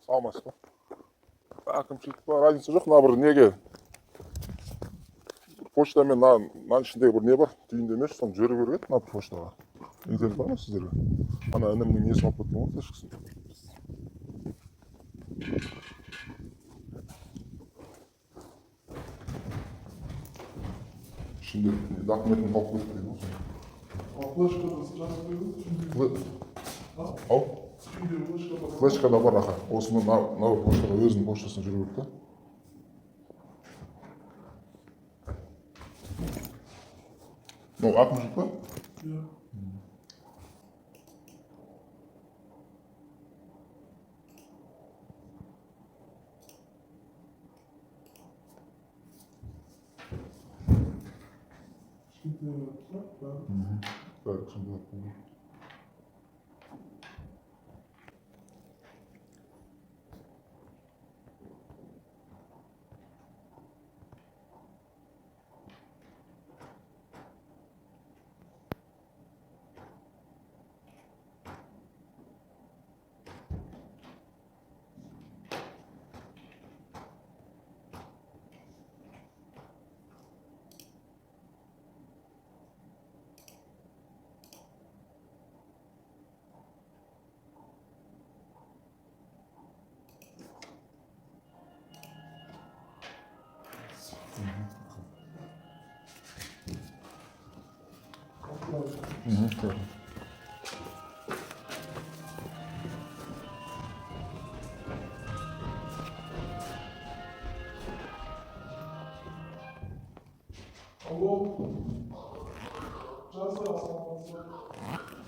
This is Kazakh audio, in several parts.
саламатсыз ба? Әкімшілік па, разница жоқ, мына бір неге почта мен мынаның ішіндегі бір не бар, түйінді емес, соны жіберу керек еді, мына бір почтаға. Интернет бар ма сіздерге? Ана інімнің несін алып кеткен ғой, флешкасын. Ішінде документін алып кетіп деген ғой. Флешкада жазып қойдым. Ау? Флешкада бар аха. Осыны мына поштаға өзінің поштасына жүру керек та. Ну, әкімшілік па? Иә. Так, şimdi Tamam. Алло.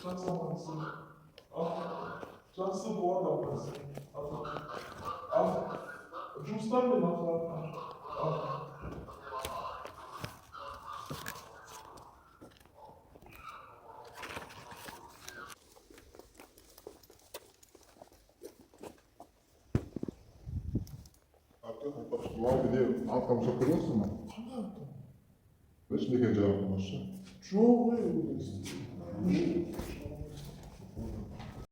Жасамаңыз. Жақсы болады апасы. Жұмыстан мен Мынау не антқа жасап бересің ба? қандай аты? Білесің екен жаңағы жұмысшы. Жоқ,